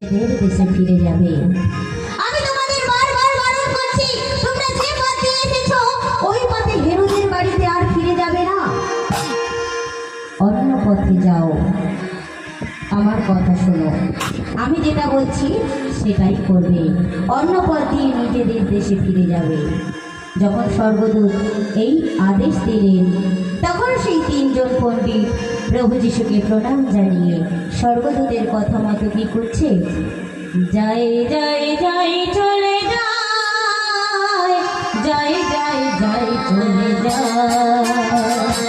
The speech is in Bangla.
দেশে ফিরে যাবে। আমি তোমাদের বারবার বারণ করছি, তোমরা যে পথ দিয়ে এসেছো ওই পথে হেরোদের বাড়িতে আর ফিরে যাবে না, অন্য পথে যাও। আমার কথা শোনো, আমি যেটা বলছি সেটাই করবে, অন্য পথ দিয়ে নিজেদের দেশে ফিরে যাবে। যখন স্বর্গদূত এই আদেশ দিলেন তখন সেই তিনজন পণ্ডিত প্রভু যিশুকে প্রণাম জানিয়ে স্বর্গদূতের কথা মতো কি করছে, যাই যাই যাই চলে যায়, যাই যাই যাই চলে যায়।